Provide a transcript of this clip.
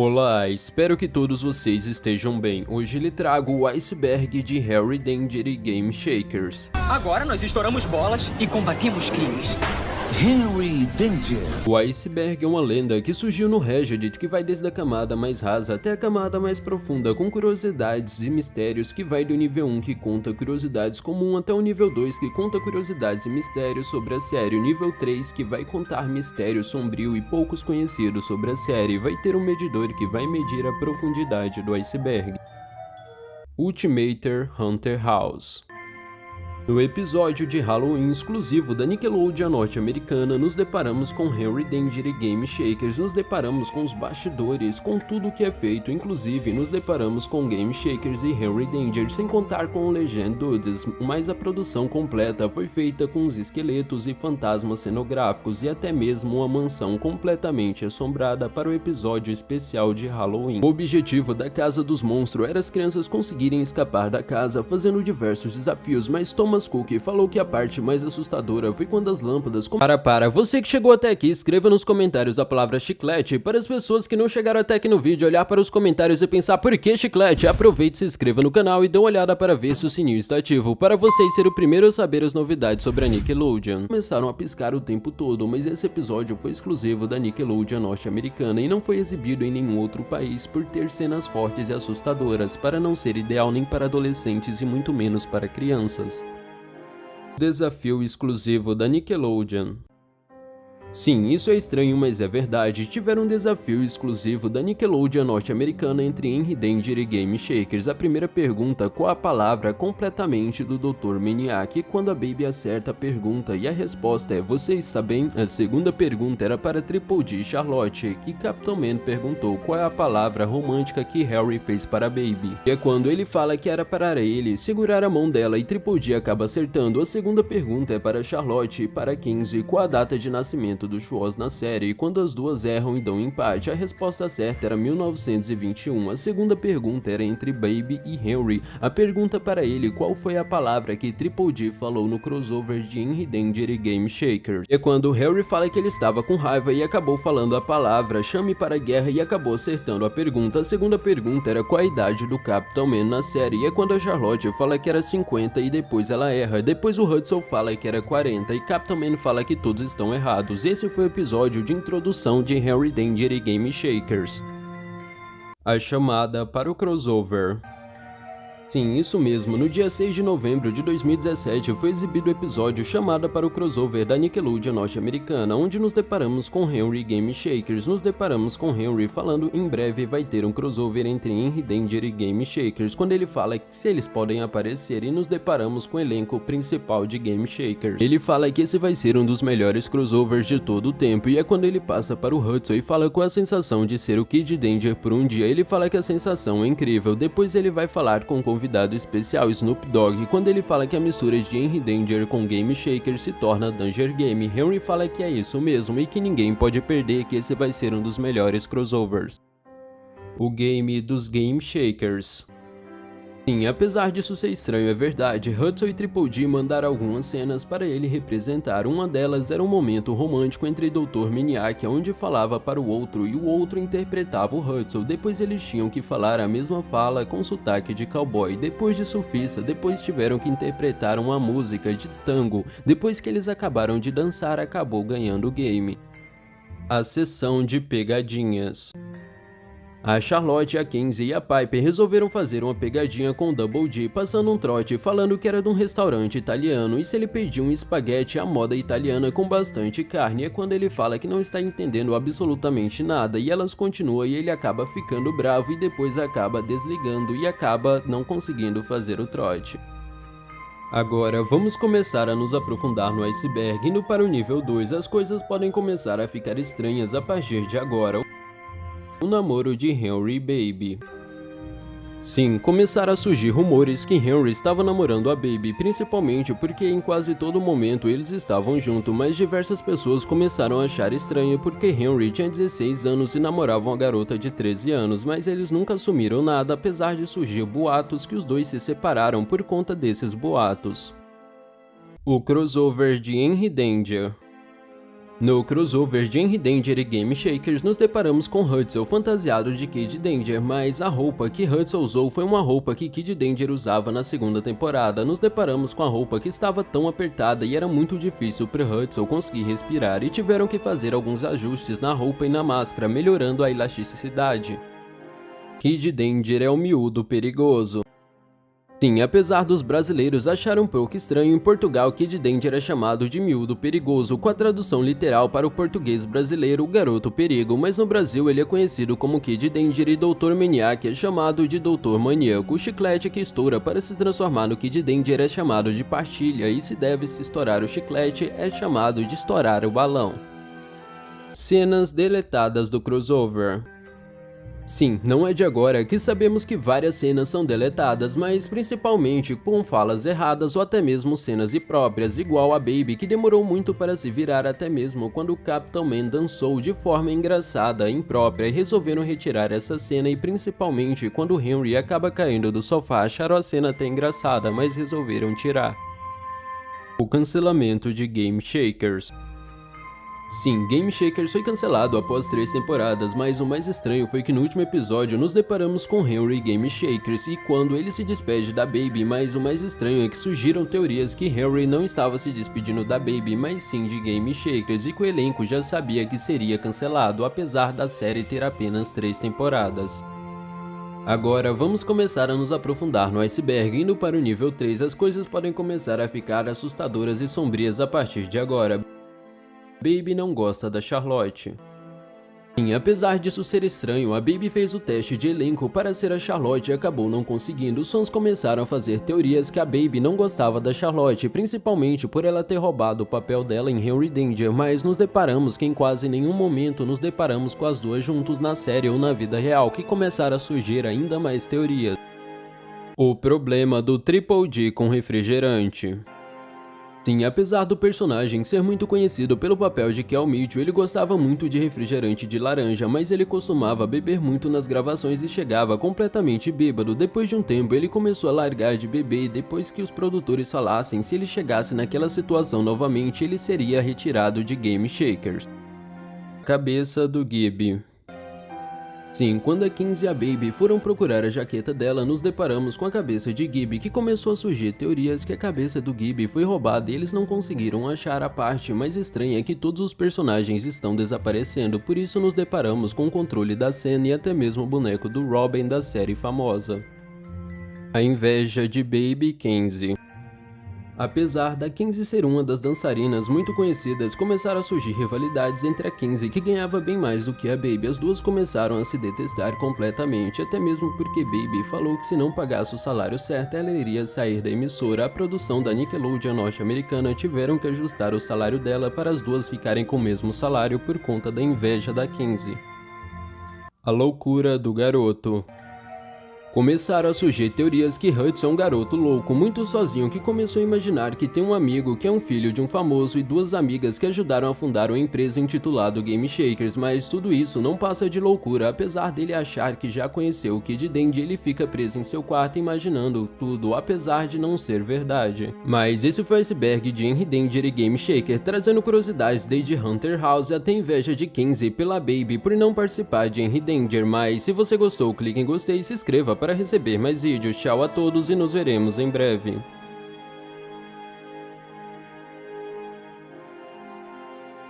Olá, espero que todos vocês estejam bem. Hoje lhe trago o iceberg de Harry Danger e Game Shakers. Agora nós estouramos bolas e combatemos crimes. Harry Danger. O iceberg é uma lenda que surgiu no Reddit que vai desde a camada mais rasa até a camada mais profunda, com curiosidades e mistérios que vai do nível 1 que conta curiosidades comum até o nível 2 que conta curiosidades e mistérios sobre a série, o nível 3 que vai contar mistério sombrio e poucos conhecidos sobre a série, vai ter um medidor que vai medir a profundidade do iceberg. Ultimator Hunter House. No episódio de Halloween exclusivo da Nickelodeon norte-americana, nos deparamos com Harry Danger e Game Shakers, nos deparamos com os bastidores, com tudo o que é feito, inclusive nos deparamos com Game Shakers e Harry Danger, sem contar com o Legend Dudes, mas a produção completa foi feita com os esqueletos e fantasmas cenográficos e até mesmo uma mansão completamente assombrada para o episódio especial de Halloween. O objetivo da Casa dos Monstros era as crianças conseguirem escapar da casa fazendo diversos desafios, mas Thomas Cook falou que a parte mais assustadora foi quando as lâmpadas... Para, você que chegou até aqui, escreva nos comentários a palavra chiclete para as pessoas que não chegaram até aqui no vídeo olhar para os comentários e pensar por que chiclete. Aproveite, se inscreva no canal e dê uma olhada para ver se o sininho está ativo, para vocês serem o primeiro a saber as novidades sobre a Nickelodeon. Começaram a piscar o tempo todo, mas esse episódio foi exclusivo da Nickelodeon norte-americana e não foi exibido em nenhum outro país por ter cenas fortes e assustadoras, para não ser ideal nem para adolescentes e muito menos para crianças. Desafio exclusivo da Nickelodeon. Sim, isso é estranho, mas é verdade. Tiveram um desafio exclusivo da Nickelodeon norte-americana entre Henry Danger e Game Shakers. A primeira pergunta, qual a palavra, completamente do Dr. Maniac, quando a Baby acerta a pergunta e a resposta é você está bem? A segunda pergunta era para Triple D e Charlotte, que Captain Man perguntou qual é a palavra romântica que Harry fez para a Baby. E é quando ele fala que era para ele segurar a mão dela e Triple D acaba acertando. A segunda pergunta é para Charlotte e para Kinsey, qual a data de nascimento do Schwartz na série, e quando as duas erram e dão empate, a resposta certa era 1921. A segunda pergunta era entre Baby e Henry. A pergunta para ele qual foi a palavra que Triple D falou no crossover de Henry Danger e Game Shakers. É quando Harry fala que ele estava com raiva e acabou falando a palavra chame para a guerra e acabou acertando a pergunta. A segunda pergunta era qual a idade do Captain Man na série, e é quando a Charlotte fala que era 50 e depois ela erra. Depois o Hudson fala que era 40 e Captain Man fala que todos estão errados. Esse foi o episódio de introdução de Harry Danger e Game Shakers. A chamada para o crossover. Sim, isso mesmo, no dia 6 de novembro de 2017 foi exibido o episódio Chamada para o crossover da Nickelodeon norte-americana, onde nos deparamos com Henry e Game Shakers. Nos deparamos com Henry falando em breve vai ter um crossover entre Henry Danger e Game Shakers, quando ele fala que se eles podem aparecer, e nos deparamos com o elenco principal de Game Shakers. Ele fala que esse vai ser um dos melhores crossovers de todo o tempo, e é quando ele passa para o Hudson e fala com a sensação de ser o Kid Danger por um dia. Ele fala que a sensação é incrível. Depois ele vai falar com o convidado especial Snoop Dogg, quando ele fala que a mistura de Henry Danger com Game Shaker se torna Danger Game. Henry fala que é isso mesmo e que ninguém pode perder, que esse vai ser um dos melhores crossovers. O game dos Game Shakers. Sim, apesar disso ser estranho, é verdade, Hudson e Triple D mandaram algumas cenas para ele representar. Uma delas era um momento romântico entre Dr. Maniac, onde falava para o outro e o outro interpretava o Hudson. Depois eles tinham que falar a mesma fala com sotaque de cowboy. Depois de surfista, depois tiveram que interpretar uma música de tango. Depois que eles acabaram de dançar, acabou ganhando o game. A sessão de pegadinhas. A Charlotte, a Kinsey e a Piper resolveram fazer uma pegadinha com o Double D, passando um trote falando que era de um restaurante italiano e se ele pedir um espaguete à moda italiana com bastante carne. É quando ele fala que não está entendendo absolutamente nada e elas continuam e ele acaba ficando bravo e depois acaba desligando e acaba não conseguindo fazer o trote. Agora vamos começar a nos aprofundar no iceberg. Indo para o nível 2, as coisas podem começar a ficar estranhas a partir de agora. O namoro de Henry e Baby. Sim, começaram a surgir rumores que Henry estava namorando a Baby, principalmente porque em quase todo momento eles estavam juntos, mas diversas pessoas começaram a achar estranho porque Henry tinha 16 anos e namorava uma garota de 13 anos, mas eles nunca assumiram nada, apesar de surgir boatos que os dois se separaram por conta desses boatos. O crossover de Henry Danger. No crossover de Henry Danger e Game Shakers, nos deparamos com Hudson fantasiado de Kid Danger, mas a roupa que Hudson usou foi uma roupa que Kid Danger usava na segunda temporada. Nos deparamos com a roupa que estava tão apertada e era muito difícil para Hudson conseguir respirar e tiveram que fazer alguns ajustes na roupa e na máscara, melhorando a elasticidade. Kid Danger é um miúdo perigoso. Sim, apesar dos brasileiros acharem um pouco estranho, em Portugal Kid Danger é chamado de miúdo perigoso, com a tradução literal para o português brasileiro, garoto perigo, mas no Brasil ele é conhecido como Kid Danger e Dr. Maniac é chamado de Dr. Maníaco. O chiclete que estoura para se transformar no Kid Danger é chamado de pastilha, e se deve-se estourar o chiclete é chamado de estourar o balão. Cenas deletadas do crossover. Sim, não é de agora que sabemos que várias cenas são deletadas, mas principalmente com falas erradas ou até mesmo cenas impróprias, igual a Baby, que demorou muito para se virar até mesmo quando o Capitão Man dançou de forma engraçada e imprópria, e resolveram retirar essa cena, e principalmente quando Henry acaba caindo do sofá, acharam a cena até engraçada, mas resolveram tirar. O cancelamento de Game Shakers. Sim, Game Shakers foi cancelado após 3 temporadas, mas o mais estranho foi que no último episódio nos deparamos com Henry e Game Shakers e quando ele se despede da Baby, mas o mais estranho é que surgiram teorias que Henry não estava se despedindo da Baby, mas sim de Game Shakers, e que o elenco já sabia que seria cancelado, apesar da série ter apenas 3 temporadas. Agora vamos começar a nos aprofundar no iceberg. Indo para o nível 3, as coisas podem começar a ficar assustadoras e sombrias a partir de agora. Baby não gosta da Charlotte. Sim, apesar disso ser estranho, a Baby fez o teste de elenco para ser a Charlotte e acabou não conseguindo. Os fãs começaram a fazer teorias que a Baby não gostava da Charlotte, principalmente por ela ter roubado o papel dela em Henry Danger, mas nos deparamos que em quase nenhum momento nos deparamos com as duas juntos na série ou na vida real, que começaram a surgir ainda mais teorias. O problema do Triple D com refrigerante. Sim, apesar do personagem ser muito conhecido pelo papel de Kel Mitchell, ele gostava muito de refrigerante de laranja, mas ele costumava beber muito nas gravações e chegava completamente bêbado. Depois de um tempo, ele começou a largar de beber e depois que os produtores falassem se ele chegasse naquela situação novamente, ele seria retirado de Game Shakers. Cabeça do Gibby. Sim, quando a Kinsey e a Baby foram procurar a jaqueta dela, nos deparamos com a cabeça de Gibby, que começou a surgir teorias que a cabeça do Gibby foi roubada e eles não conseguiram achar. A parte mais estranha é que todos os personagens estão desaparecendo, por isso nos deparamos com o controle da cena e até mesmo o boneco do Robin da série famosa. A inveja de Baby e Kinsey. Apesar da Kinsey ser uma das dançarinas muito conhecidas, começaram a surgir rivalidades entre a Kinsey, que ganhava bem mais do que a Baby. As duas começaram a se detestar completamente, até mesmo porque Baby falou que se não pagasse o salário certo, ela iria sair da emissora. A produção da Nickelodeon norte-americana tiveram que ajustar o salário dela para as duas ficarem com o mesmo salário por conta da inveja da Kinsey. A loucura do garoto. Começaram a surgir teorias que Hudson é um garoto louco, muito sozinho, que começou a imaginar que tem um amigo que é um filho de um famoso e duas amigas que ajudaram a fundar uma empresa intitulada Game Shakers, mas tudo isso não passa de loucura. Apesar dele achar que já conheceu o Kid Danger, ele fica preso em seu quarto imaginando tudo, apesar de não ser verdade. Mas esse foi o iceberg de Henry Danger e Game Shaker, trazendo curiosidades desde Hunter House até inveja de Kinsey pela Baby por não participar de Henry Danger. Mas se você gostou, clique em gostei e se inscreva para receber mais vídeos. Tchau a todos e nos veremos em breve.